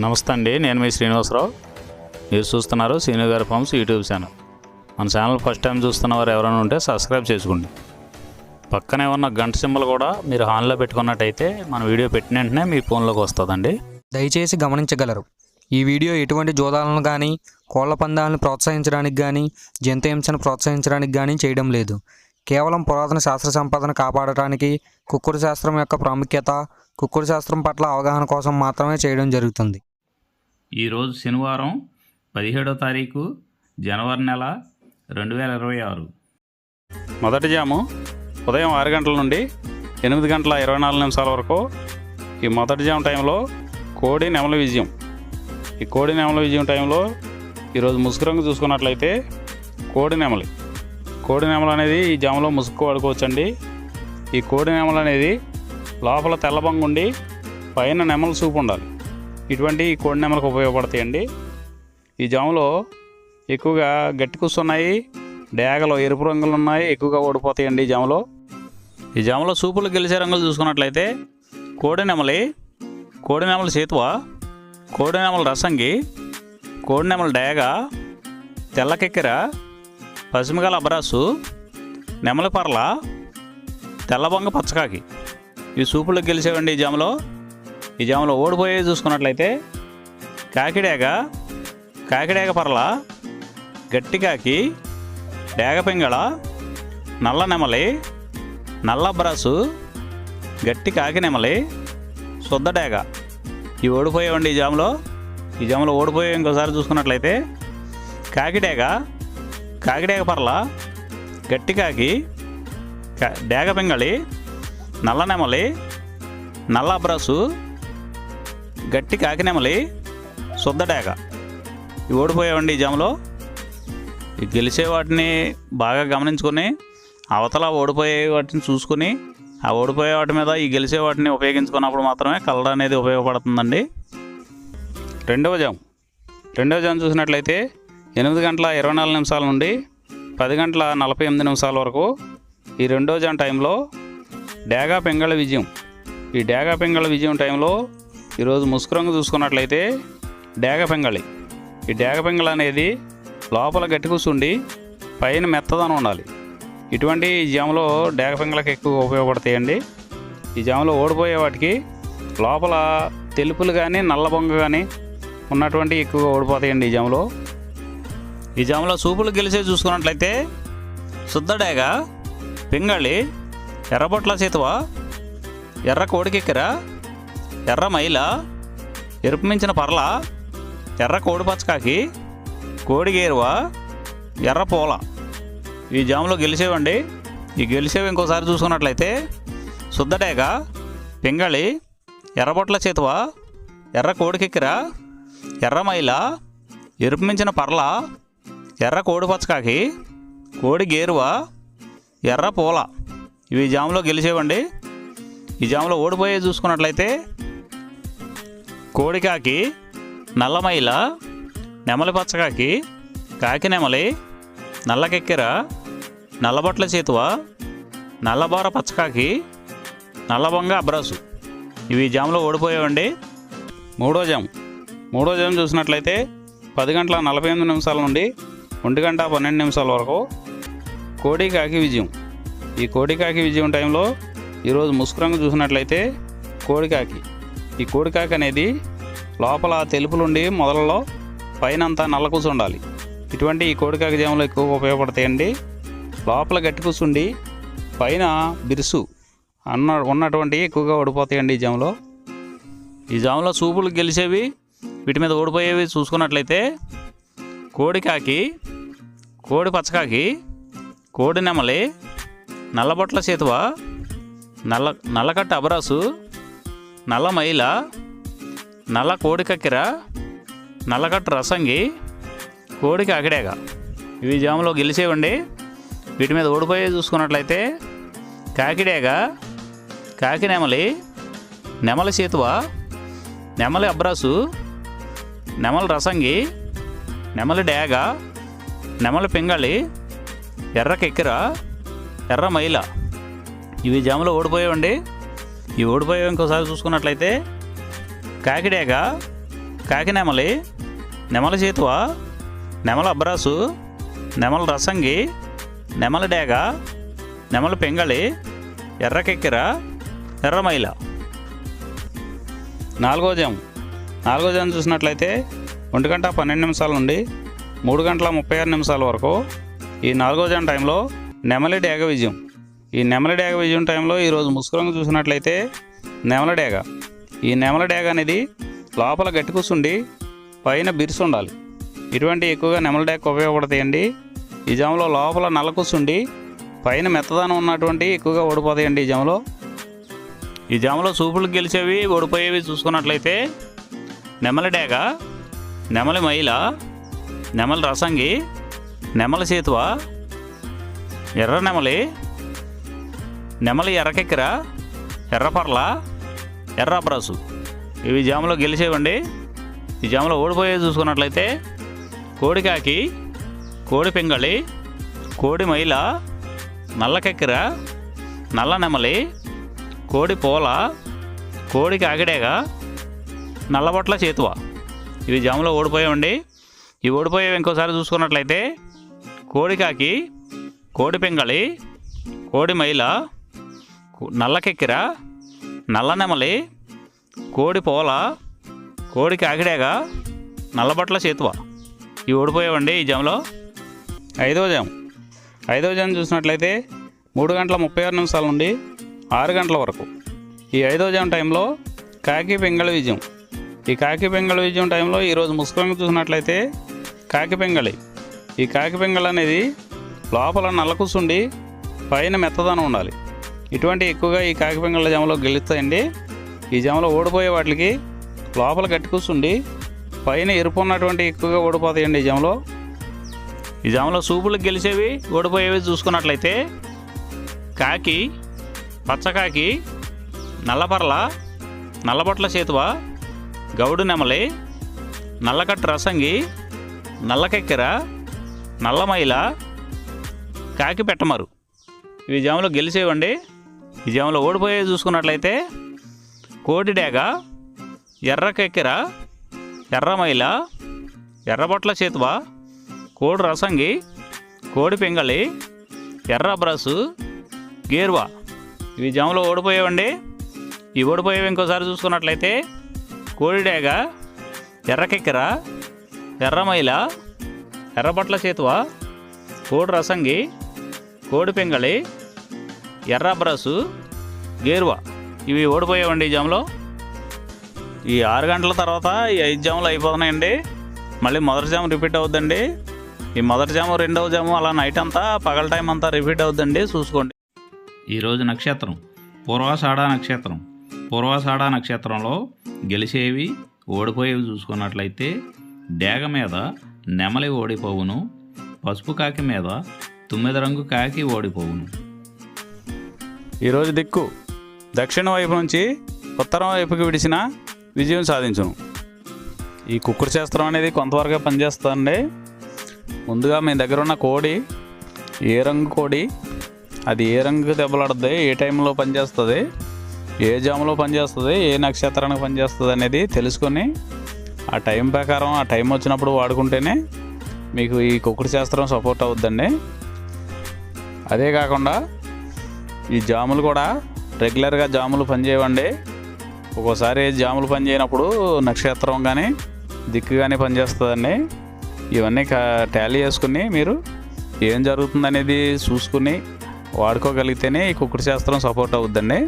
నమస్తే అండి, నేను మీ శ్రీనివాసరావు. మీరు చూస్తున్నారు శ్రీను గారి ఫార్మ్స్ యూట్యూబ్ ఛానల్. మన ఛానల్ ఫస్ట్ టైం చూస్తున్న వారు ఎవరైనా ఉంటే సబ్స్క్రైబ్ చేసుకోండి. పక్కనే ఉన్న గంట సింబల్ కూడా మీరు ఆన్లో పెట్టుకున్నట్టయితే మన వీడియో పెట్టిన వెంటనే మీ ఫోన్లోకి వస్తుందండి. దయచేసి గమనించగలరు, ఈ వీడియో ఎటువంటి జోదాలను కానీ కోళ్ల పందాలను ప్రోత్సహించడానికి కానీ జంతు హింసను ప్రోత్సహించడానికి కానీ చేయడం లేదు. కేవలం పురాతన శాస్త్ర సంపదను కాపాడటానికి, కుక్కుడు శాస్త్రం యొక్క ప్రాముఖ్యత, కుక్కుడు శాస్త్రం పట్ల అవగాహన కోసం మాత్రమే చేయడం జరుగుతుంది. ఈరోజు శనివారం 17వ తారీఖు జనవరి నెల 2026. మొదటి జాము ఉదయం 6 గంటల నుండి 8 గంటల 24 నిమిషాల వరకు. ఈ మొదటి జాము టైంలో కోడి నెమల విజయం. ఈ కోడి నెమల విజయం టైంలో ఈరోజు ముసుగు రంగు చూసుకున్నట్లయితే కోడి నెమలు అనేది ఈ జాములో ముసుగు వాడుకోవచ్చండి. ఈ కోడి నెమలు అనేది లోపల తెల్లబంగు ఉండి పైన నెమల సూపు ఉండాలి. ఇటువంటి కోడి నెమలకు ఉపయోగపడతాయండి. ఈ జాములో ఎక్కువగా గట్టి కూస్తున్నాయి, డేగలు ఎరుపు రంగులు ఉన్నాయి, ఎక్కువగా ఓడిపోతాయండి ఈ జాములో సూపులు గెలిచే రంగులు చూసుకున్నట్లయితే కోడి నెమలి సేతువ, కోడి నెమల రసంగి, కోడి నెమల డేగ, తెల్లకెక్కెర, పసిమిగల అబ్రాసు, నెమలి పర్ల, తెల్లబొంగ పచ్చకాకి. ఈ సూపులు గెలిచేవండి ఈ జాములో ఓడిపోయే చూసుకున్నట్లయితే కాకిడేగ పర్ల, గట్టికాకి, డేగ పింగళ, నల్ల నెమలి, నల్ల అబ్రాసు, గట్టి కాకి నెమలి, శుద్ధ డేగ. ఇవి ఓడిపోయేవండి ఈ జాములో ఓడిపోయే ఇంకోసారి చూసుకున్నట్లయితే కాకిడేగ పర్ల, గట్టి కాకి, డేగ పింగళి, నల్ల నెమలి, నల్ల అబ్రాసు, గట్టి కాకి నెమలి, శుద్ధ డేగ. ఇవి ఓడిపోయేవండి ఈ జాములో. ఈ గెలిచే వాటిని బాగా గమనించుకొని అవతల ఓడిపోయే వాటిని చూసుకుని ఆ ఓడిపోయే వాటి మీద ఈ గెలిచే వాటిని ఉపయోగించుకున్నప్పుడు మాత్రమే కలర్ అనేది ఉపయోగపడుతుందండి. రెండవ జాము చూసినట్లయితే 8 గంటల 24 నిమిషాల నుండి 10 గంటల 48 నిమిషాల వరకు. ఈ రెండో జాము టైంలో డేగా పింగళ విజయం. ఈ డేగా పింగళ విజయం టైంలో ఈరోజు ముసుగు రంగు చూసుకున్నట్లయితే డేగ పింగళి. ఈ డేగ పింగళ అనేది లోపల గట్టి కూర్చుండి పైన మెత్తదనం ఉండాలి. ఇటువంటి ఈ జాములో డేగ పింగళకి ఎక్కువ ఉపయోగపడతాయండి. ఈ జాములో ఓడిపోయే వాటికి లోపల తెలుపులు కానీ నల్ల బొంగ కానీ ఉన్నటువంటి ఎక్కువగా ఓడిపోతాయండి ఈ జాములో సూపులు గెలిచే చూసుకున్నట్లయితే శుద్ధ డేగ, పింగళి, ఎర్రబొట్ల చేతువ, ఎర్ర కోడికెక్కెర, ఎర్ర మైల, ఎరుపు మించిన పర్ల, ఎర్ర కోడి పచ్చకాకి, కోడి గేరువ, ఎర్ర పూల. ఈ జాములో గెలిచేవండి. ఈ గెలిచేవి ఇంకోసారి చూసుకున్నట్లయితే శుద్ధ డేగ, పింగళి, ఎర్రబొట్ల చేతువ, ఎర్ర కోడికెక్కెర, ఎర్ర మైల, ఎరుపు మించిన పర్ల, ఎర్ర కోడి పచ్చకాకి, కోడి గేరువ, ఎర్ర పూల. ఇవి జాములో గెలిచేవండి. ఈ జాములో ఓడిపోయే చూసుకున్నట్లయితే కోడికాకి, నల్లమైల, నెమలి పచ్చకాకి, కాకి నెమలి, నల్లకెక్కెర, నల్లబొట్ల చేతువ, నల్లబోర పచ్చకాకి, నల్లబొంగ అబ్రాసు. ఇవి జాములో ఓడిపోయేవండి. మూడో జాము చూసినట్లయితే 10 గంటల 48 నిమిషాల నుండి 1 గంట 12 నిమిషాల వరకు. కోడికాకి విజయం. ఈ కోడికాకి విజయం టైంలో ఈరోజు ముసుగు రంగు చూసినట్లయితే కోడికాకి. ఈ కోడికాకి అనేది లోపల తెలుపులుండి మొదలలో పైన అంతా నల్ల కూసు ఉండాలి. ఇటువంటి ఈ కోడికాకి జాములు ఎక్కువగా ఉపయోగపడతాయండి. లోపల గట్టి కూసుండి పైన బిరుసు ఉన్నటువంటి ఎక్కువగా ఓడిపోతాయండి ఈ జాములో సూపులు గెలిచేవి, వీటి మీద ఓడిపోయేవి చూసుకున్నట్లయితే కోడికాకి, కోడి పచ్చకాకి, కోడి నెమలి, నల్లబొట్ల చేతువ, నల్లకట్ట అబరాసు, నల్ల మైల, నల్ల కోడికక్కెర, నల్లకట్ట రసంగి, కోడి కాకిడేగ. ఇవి జాములో గెలిచేవండి. వీటి మీద ఓడిపోయే చూసుకున్నట్లయితే కాకిడేగ, కాకి నెమలి, నెమలి చేతువ, నెమలి అబ్రాసు, నెమలి రసంగి, నెమలి డేగ, నెమలి పింగళి, ఎర్ర కెక్కెర, ఎర్ర మైల. ఇవి జాములో ఓడిపోయేవండి. ఈ ఓడిపోయేవి ఇంకోసారి చూసుకున్నట్లయితే కాకిడేగ, కాకి నెమలి, నెమలి చేతువ, నెమల అబ్రాసు, నెమల రసంగి, నెమలి డేగ, నెమలి పెంగళి, ఎర్ర కెక్కెర, ఎర్ర మైల. 4వ జాము చూసినట్లయితే 1 గంట 12 నిమిషాల నుండి 3 గంటల 36 నిమిషాల వరకు ఈ 4వ జాము టైంలో నెమలి డేగ విజయం. ఈ నెమలి డేగ విజయం టైంలో ఈరోజు ముసుగురంగు చూసినట్లయితే నెమలి డేగ. ఈ నెమలి డేగ అనేది లోపల గట్టి కూర్చుండి పైన బిరుసు ఉండాలి. ఇటువంటి ఎక్కువగా నెమలి డేగకు ఉపయోగపడతాయండి. ఈ జాములో లోపల నల్ల కూర్చుండి పైన మెత్తదనం ఉన్నటువంటి ఎక్కువగా ఓడిపోతాయండి. ఈ జాములో సూపులు గెలిచేవి ఓడిపోయేవి చూసుకున్నట్లయితే నెమలి డేగ, నెమలి మైల, నెమలి రసంగి, నెమలి చేతువ, ఎర్ర నెమలి, నెమలి ఎర్రకెక్కెర, ఎర్రపర్ల, ఎర్ర అబ్రాసు. ఇవి జాములో గెలిచేవండి. ఈ జాములో ఓడిపోయేవి చూసుకున్నట్లయితే కోడి కాకి, కోడి పెంగళి, కోడి మైల, నల్ల కెక్కెర, నల్ల నెమలి, కోడి పోల, కోడి కాకిడేగ, నల్లబొట్ల చేతువ. ఇవి జాములో ఓడిపోయామండి. ఈ ఓడిపోయేవి ఇంకోసారి చూసుకున్నట్లయితే కోడి కాకి, కోడి పెంగళి, కోడి మైల, నల్ల కెక్కెర, నల్ల నెమలి, కోడి పోల, కోడి కాకిడేగ, నల్లబొట్ల చేతువ. ఇవి ఓడిపోయావండి ఈ జాములో. 5వ జాము చూసినట్లయితే 3 గంటల 36 నిమిషాల నుండి 6 గంటల వరకు ఈ 5వ జాము టైంలో కాకి పెంగళి విజయం. ఈ కాకి పెంగళి విజయం టైంలో ఈరోజు ముసుగురంగు చూసినట్లయితే కాకి పెంగళి. ఈ కాకి పెంగళి అనేది లోపల నల్ల కూర్చుండి పైన మెత్తదనం ఉండాలి. ఇటువంటి ఎక్కువగా ఈ కాకి పెంగళి జాములో గెలుస్తాయండి. ఈ జాములో ఓడిపోయే వాటికి లోపల గట్టి కూర్చుండి పైన ఎరుపు ఉన్నటువంటి ఎక్కువగా ఓడిపోతాయండి. ఈ జాములో సూపులు గెలిచేవి ఓడిపోయేవి చూసుకున్నట్లయితే కాకి, పచ్చకాకి, నల్లపర్ల, నల్లబొట్ల చేతువ, గౌడు నెమలి, నల్లకట్టు రసంగి, నల్ల కెక్కెర, నల్ల మైల, కాకి పెట్టమరు. ఇవి జాములో గెలిచేవండి. ఈ జాములో ఓడిపోయేవి చూసుకున్నట్లయితే కోడి డేగ, ఎర్ర కెక్కెర, ఎర్ర మైల, ఎర్రబొట్ల చేతువ, కోడి రసంగి, కోడి పెంగళి, ఎర్ర అబ్రాసు, గేర్వా. ఇవి జాములో ఓడిపోయేవండి. ఈ ఓడిపోయేవి ఇంకోసారి చూసుకున్నట్లయితే కోడి డేగ, ఎర్ర కెక్కెర, ఎర్ర మైల, ఎర్రబొట్ల చేతువ, కోడి రసంగి, కోడి పెంగళి, ఎర్ర అబ్రాసు, గేర్వా. ఇవి ఓడిపోయేవండి ఈ జాములో. ఈ 6 గంటల తర్వాత ఈ 5 జాములు అయిపోతున్నాయండి. మళ్ళీ మొదటి జాము రిపీట్ అవుద్దండి. ఈ మొదటి జాము, 2వ జాము అలా నైట్ అంతా పగల టైం అంతా రిపీట్ అవుద్దండి. చూసుకోండి. ఈరోజు నక్షత్రం పూర్వాషాఢ నక్షత్రం. పూర్వాషాఢ నక్షత్రంలో గెలిచేవి ఓడిపోయేవి చూసుకున్నట్లయితే డేగ మీద నెమలి ఓడిపోవును, పసుపు కాకి మీద 9 రంగు కాకి ఓడిపోవును. ఈరోజు దిక్కు దక్షిణ వైపు నుంచి ఉత్తరం వైపుకి విడిచిన విజయం సాధించును. ఈ కుక్కుడు శాస్త్రం అనేది కొంతవరకు పనిచేస్తుందండి. ముందుగా మీ దగ్గర ఉన్న కోడి ఏ రంగు కోడి, అది ఏ రంగు దెబ్బలాడుతుంది, ఏ టైంలో పనిచేస్తుంది, ఏ జాములో పనిచేస్తుంది, ఏ నక్షత్రానికి పనిచేస్తుంది అనేది తెలుసుకొని ఆ టైం ప్రకారం ఆ టైం వచ్చినప్పుడు వాడుకుంటేనే మీకు ఈ కుక్కుడు శాస్త్రం సపోర్ట్ అవుద్దండి. అదే కాకుండా ఈ జాములు కూడా రెగ్యులర్గా జాములు పనిచేయవండి. ఒక్కోసారి జాములు పనిచేయనప్పుడు నక్షత్రం కానీ దిక్కు కానీ పనిచేస్తుందండి. ఇవన్నీ టాలీ చేసుకుని మీరు ఏం జరుగుతుందనేది చూసుకుని వాడుకోగలిగితేనే ఈ కుక్కుడు శాస్త్రం సపోర్ట్ అవుద్దండి.